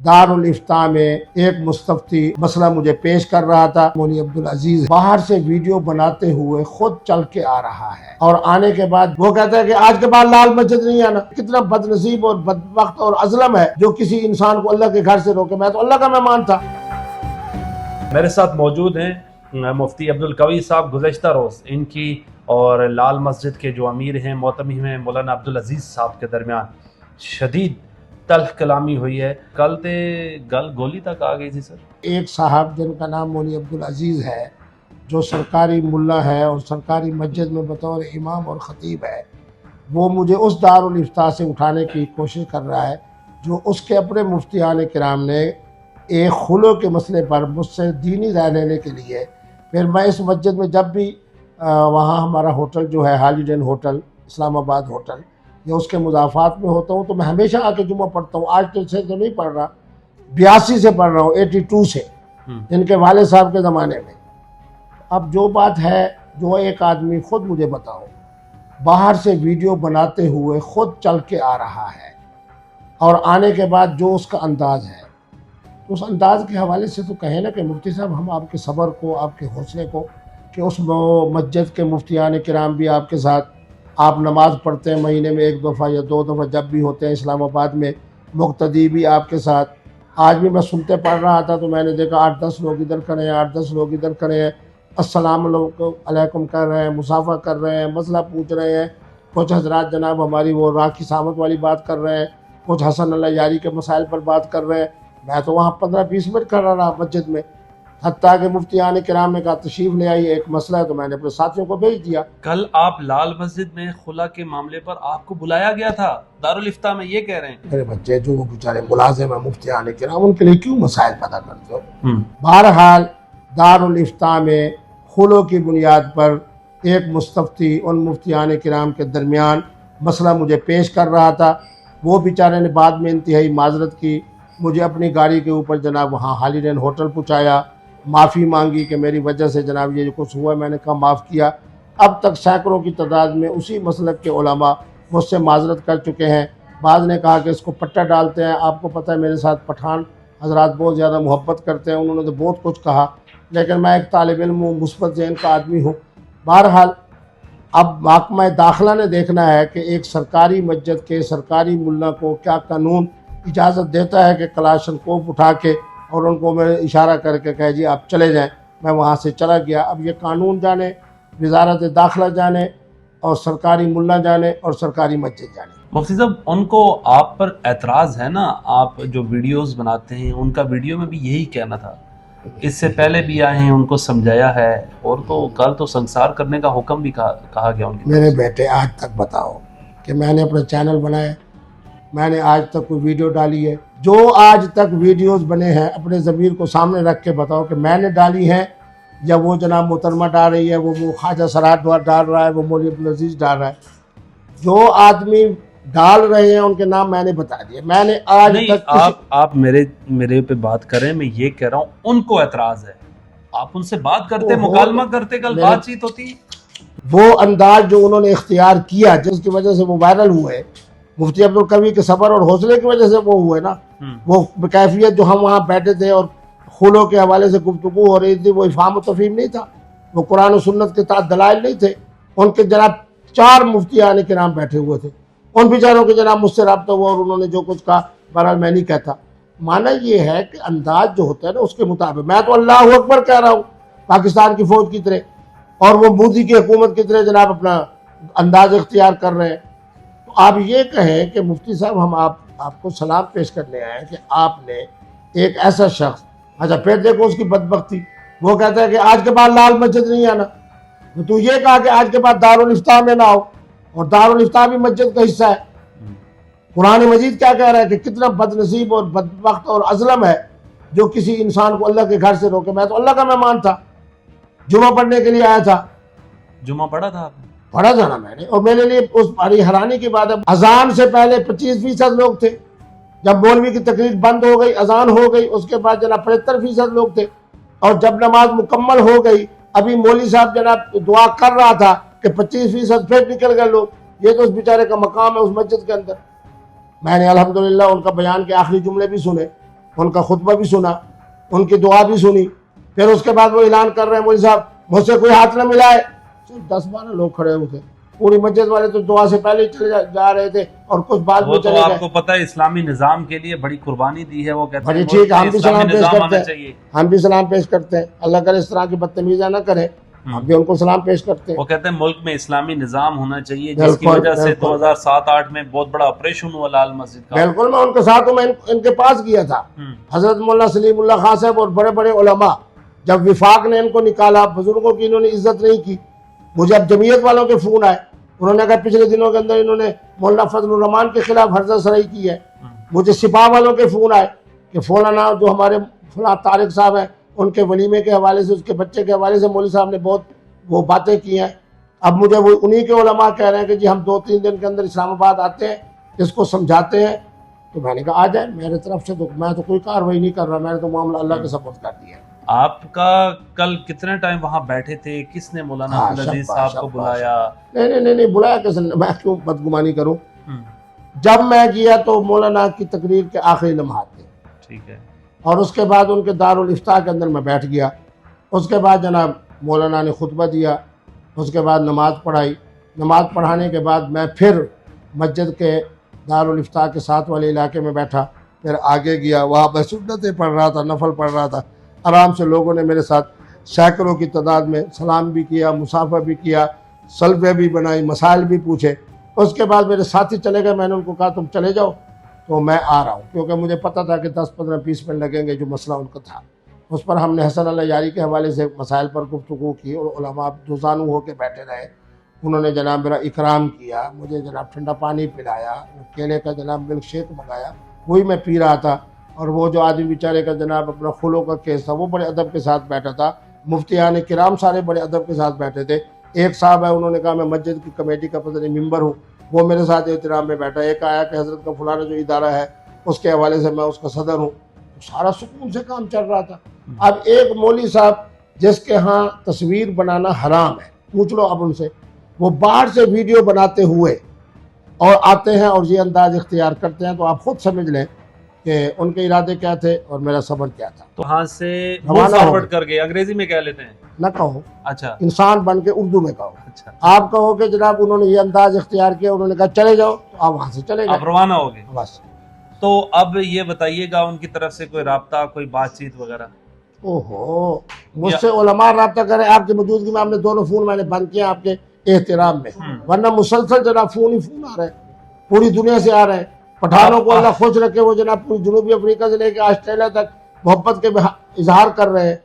दारुल-इफ्ता में एक मुस्तफ्ती मसला मुझे पेश कर रहा था। मौलवी अब्दुल अजीज बाहर से वीडियो बनाते हुए खुद चल के आ रहा है और आने के बाद वो कहता है कि आज के बाद लाल मस्जिद नहीं आना। कितना बदनसीब और बदबख्त और अज़लम है जो किसी इंसान को अल्लाह के घर से रोके। मैं तो अल्लाह का मेहमान था। मेरे साथ मौजूद हैं मुफ्ती अब्दुल कवी साहब। गुज़श्ता रोज़ इनकी और लाल मस्जिद के जो अमीर हैं मोहतमिम हैं मौलाना अब्दुल अजीज़ साहब के दरमियान शदीद तल्ख कलामी हुई है। कल ते गल गोली तक आ गई थी सर। एक साहब जिनका नाम मौलवी अब्दुल अजीज है, जो सरकारी मुल्ला है और सरकारी मस्जिद में बतौर इमाम और ख़तीब है, वो मुझे उस दारुल इफ्ता से उठाने की कोशिश कर रहा है जो उसके अपने मुफ्तियान किराम ने एक खुलो के मसले पर मुझसे दीनी राय लेने के लिए। फिर मैं इस मस्जिद में जब भी वहाँ हमारा होटल जो है हॉलिडे इन होटल इस्लामाबाद होटल या उसके मुजाफात में होता हूँ तो मैं हमेशा आके जुम्मा पढ़ता हूँ। आज तो नहीं पढ़ रहा, 82 से पढ़ रहा हूँ, 82 से, इनके वाले साहब के ज़माने में। अब जो बात है, जो एक आदमी खुद मुझे बताओ बाहर से वीडियो बनाते हुए खुद चल के आ रहा है और आने के बाद जो उसका अंदाज़ है, उस अंदाज़ के हवाले से तो कहे ना कि मुफ्ती साहब हम आपके सब्र को, आपके हौसले को, कि उस मस्जिद के मुफ्तियान किराम भी आपके साथ, आप नमाज़ पढ़ते हैं महीने में 1 दफ़ा या 2 दफ़ा जब भी होते हैं इस्लामाबाद में, मुक्तदी भी आपके साथ। आज भी मैं सुनते पढ़ रहा था तो मैंने देखा 8-10 लोग इधर खड़े हैं, 8-10 लोग इधर खड़े हैं, अस्सलाम अलैकुम कर रहे हैं, मुसाफा कर रहे हैं, मसला पूछ रहे हैं। कुछ हजरात जनाब हमारी वो राखी सामत वाली बात कर रहे हैं, कुछ हसन अल्लाह यारी के मसाइल पर बात कर रहे हैं। मैं तो वहाँ 15-20 मिनट खड़ा रहा मस्जिद में, हत्ता के मुफ्तियान किराम ने कहा तशरीफ ले आई, एक मसला है, तो मैंने अपने साथियों को भेज दिया। कल आप लाल मस्जिद में खुला के मामले पर आपको बुलाया गया था दारुल इफ्ता में, ये कह रहे हैं। मेरे बच्चे जो बेचारे मुलाजिम है मुफ्तियान किराम, उनके लिए क्यों मसाइल पैदा करते हो। बहरहाल दारुल इफ्ता में खुलो की बुनियाद पर एक मुस्तफ्ती उन मुफ्तियान किराम के दरमियान मसला मुझे पेश कर रहा था। वो बेचारे ने बाद में इंतहाई माजरत की, मुझे अपनी गाड़ी के ऊपर जनाब वहाँ हॉलिडे इन होटल पहुँचाया, माफ़ी मांगी कि मेरी वजह से जनाब ये जो कुछ हुआ। मैंने कहा माफ़ किया। अब तक सैकड़ों की तादाद में उसी मसलक के उलमा मुझसे माजरत कर चुके हैं। बाद ने कहा कि इसको पट्टा डालते हैं। आपको पता है मेरे साथ पठान हजरात बहुत ज़्यादा मोहब्बत करते हैं, उन्होंने तो बहुत कुछ कहा, लेकिन मैं एक तालिब इल्म हूँ, मुस्बत ज़हन का आदमी हूँ। बहरहाल अब महकमा दाखिला ने देखना है कि एक सरकारी मस्जिद के सरकारी मुल्ला को क्या कानून इजाज़त देता है कि कलाशनकोफ उठा के और उनको मैं इशारा करके कहे जी आप चले जाएं। मैं वहाँ से चला गया। अब ये कानून जाने, वजारत दाखिला जाने, और सरकारी मुल्ला जाने, और सरकारी मस्जिद जाने। मुफ्ती साहब, उनको आप पर एतराज़ है ना, आप जो वीडियोस बनाते हैं, उनका वीडियो में भी यही कहना था। इससे पहले भी आए हैं, उनको समझाया है, और तो कल तो संसार करने का हुक्म भी कहा गया उनके। मेरे बेटे आज तक बताओ कि मैंने अपना चैनल बनाया, मैंने आज तक कोई वीडियो डाली है? जो आज तक वीडियोस बने हैं अपने ज़मीर को सामने रख के बताओ कि मैंने डाली है या वो जनाब मोहतरमा डाल रही है, वो ख्वाजा सराद डाल रहा है, वो मौलवी अब्दुल अजीज डाल रहा है। जो आदमी डाल रहे हैं उनके नाम मैंने बता दिए। मैंने आज तक आप मेरे पे बात करें, मैं ये कह रहा हूँ उनको एतराज़ है, आप उनसे बात करते, मुकालमा करते, कल बातचीत होती। वो अंदाज जो उन्होंने इख्तियार किया जिसकी वजह से वो वायरल हुए, मुफ्ती अब्दुल कवी के सब्र और हौसले की वजह से वो हुए ना। वो कैफियत जो हम वहाँ बैठे थे और खुलों के हवाले से गुफ्तगू हो रही थी, वो इफ़हाम तफ़हीम नहीं था, वो कुरान और सुन्नत के साथ दलाइल नहीं थे। उनके जनाब 4 मुफ्तियान किराम बैठे हुए थे, उन बेचारों के जनाब मुझसे रब्ता हुआ और उन्होंने जो कुछ कहा, बहरहाल मैं नहीं कहता। माना ये है कि अंदाज जो होता है ना उसके मुताबिक, मैं तो अल्लाह अकबर कह रहा हूँ पाकिस्तान की फ़ौज की तरह, और वो मोदी की हुकूमत की तरह जनाब अपना अंदाज इख्तियार कर रहे हैं। तो आप ये कहें कि मुफ्ती साहब हम आपको सलाम पेश करने आए कि आपने एक ऐसा शख्स, अच्छा फिर देखो उसकी बदबख्ती, वो कहता है कि आज के बाद लाल मस्जिद नहीं आना। तो ये कहा कि आज के बाद दारुल इफ्ता में ना आओ, और दारुल इफ्ता भी मस्जिद का हिस्सा है। कुरान मजीद क्या कह रहा है कि कितना बदनसीब और बदबख्त और अज़लम है जो किसी इंसान को अल्लाह के घर से रोके। मैं तो अल्लाह का मेहमान था, जुमा पढ़ने के लिए आया था। जुमा पढ़ा था आपने? पढ़ा था ना मैंने, और मेरे लिए उस बड़ी हैरानी की बात है, अजान से पहले 25% लोग थे। जब मौलवी की तकरीर बंद हो गई, अजान हो गई, उसके बाद जनाब 75% लोग थे। और जब नमाज मुकम्मल हो गई, अभी मौलवी साहब जनाब दुआ कर रहा था कि 25% फिर निकल गए लोग। ये तो उस बेचारे का मकाम है उस मस्जिद के अंदर। मैंने अल्हम्दुलिल्लाह उनका बयान के आखिरी जुमले भी सुने ان کا خطبہ بھی سنا, ان کی دعا بھی سنی. پھر اس کے بعد وہ اعلان کر رہے ہیں مولوی صاحب مجھ سے کوئی ہاتھ نہ ملائے. 10-12 لوگ کھڑے ہوئے تھے, پوری مسجد والے تو دعا سے پہلے ہی چلے جا رہے تھے اور کچھ بعد وہ میں تو چلے آپ گئے. کو پتہ ہے اسلامی نظام کے لیے بڑی قربانی دی ہے, وہ کہتے بڑی ہیں ٹھیک ہے, ہم بھی اسلامی سلام پیش نظام کرتے آنا ہیں, چاہیے. ہم بھی سلام پیش کرتے ہیں. اللہ کرے اس طرح کی بدتمیزیاں نہ کریں, ہم بھی ان کو سلام پیش کرتے ہیں. وہ کہتے ہیں ملک میں اسلامی نظام ہونا چاہیے, جس کی بالکل وجہ سے بالکل 2007-8 میں بہت بڑا آپریشن ہوا لال مسجد کا. بالکل, میں ان کے ساتھ ہوں, میں ان کے پاس گیا تھا. حضرت مولانا سلیم اللہ خان صاحب اور بڑے بڑے علماء, جب وفاق نے ان کو نکالا, بزرگوں کی انہوں نے عزت نہیں کی. مجھے اب جمعیت والوں کے فون آئے, انہوں نے کہا پچھلے دنوں کے اندر انہوں نے مولانا فضل الرحمان کے خلاف حرزہ سرائی کی ہے. مجھے سپاہ والوں کے فون آئے کہ فلانا جو ہمارے فلاں طارق صاحب ہیں, ان کے ولیمے کے حوالے سے, اس کے بچے کے حوالے سے مولوی صاحب نے بہت وہ باتیں کی ہیں. اب مجھے وہ انہی کے علماء کہہ رہے ہیں کہ جی ہم 2-3 دن کے اندر اسلام آباد آتے ہیں, اس کو سمجھاتے ہیں. تو میں نے کہا آ جائیں, میرے طرف سے تو میں تو کوئی کارروائی نہیں کر رہا, میں نے تو معاملہ اللہ کے سپرد کر دیا. آپ کا کل کتنے ٹائم وہاں بیٹھے تھے, کس نے مولانا عبدالعزیز صاحب کو بلایا؟ نہیں بلایا کس نے, میں کیوں بدگمانی کروں. جب میں گیا تو مولانا کی تقریر کے آخری لمحات تھے, ٹھیک ہے, اور اس کے بعد ان کے دارالافتاء کے اندر میں بیٹھ گیا. اس کے بعد جناب مولانا نے خطبہ دیا, اس کے بعد نماز پڑھائی. نماز پڑھانے کے بعد میں پھر مسجد کے دارالافتاء کے ساتھ والے علاقے میں بیٹھا. پھر آگے گیا, وہاں میں سنتیں پڑھ رہا تھا, نفل پڑھ رہا تھا. آرام سے لوگوں نے میرے ساتھ سینکڑوں کی تعداد میں سلام بھی کیا, مصافحہ بھی کیا, سلفے بھی بنائی, مسائل بھی پوچھے. اس کے بعد میرے ساتھی چلے گئے, میں نے ان کو کہا تم چلے جاؤ, تو میں آ رہا ہوں, کیونکہ مجھے پتہ تھا کہ 10-15-20 منٹ لگیں گے. جو مسئلہ ان کا تھا اس پر ہم نے حسن اللہ یاری کے حوالے سے مسائل پر گفتگو کی, اور علماء دوزانو ہو کے بیٹھے رہے. انہوں نے جناب میرا اکرام کیا, مجھے جناب ٹھنڈا پانی پلایا, کیلے کا جناب ملک شیک منگایا, وہی میں پی رہا تھا. اور وہ جو آدمی بیچارے کا جناب اپنا خلو کا کیس تھا, وہ بڑے ادب کے ساتھ بیٹھا تھا. مفتیان کرام سارے بڑے ادب کے ساتھ بیٹھے تھے. ایک صاحب ہے, انہوں نے کہا میں مسجد کی کمیٹی کا پتہ نہیں ممبر ہوں, وہ میرے ساتھ احترام میں بیٹھا. ایک آیا کہ حضرت کا فلانا جو ادارہ ہے اس کے حوالے سے میں اس کا صدر ہوں. سارا سکون سے کام چل رہا تھا. اب ایک مولوی صاحب جس کے ہاں تصویر بنانا حرام ہے, پوچھ لو اب ان سے, وہ باہر سے ویڈیو بناتے ہوئے اور آتے ہیں اور یہ انداز اختیار کرتے ہیں, تو آپ خود سمجھ لیں کہ ان کے ارادے کیا تھے اور میرا صبر کیا تھا. تو وہاں سے روانہ ہو فارورڈ کر گئے, انگریزی میں کہہ لیتے ہیں, نہ کہو, اچھا انسان بن کے اردو میں کہو. اچھا, آپ کہو کہ جناب انہوں نے یہ انداز اختیار کیا, انہوں نے کہا چلے جاؤ, تو آپ وہاں سے چلے آپ گئے روانہ ہو گئے. بس. تو اب یہ بتائیے گا ان کی طرف سے کوئی رابطہ, کوئی بات چیت وغیرہ؟ اوہو, مجھ سے علماء رابطہ کریں آپ کی موجودگی میں. آپ نے دونوں فون میں نے بند کیا آپ کے احترام میں, ورنہ مسلسل جناب فون ہی فون آ رہے ہیں, پوری دنیا سے آ رہے ہیں. پٹھانوں کو اللہ خوش رکھے, وہ جناب پوری جنوبی افریقہ سے لے کے آسٹریلیا تک محبت کے اظہار کر رہے ہیں.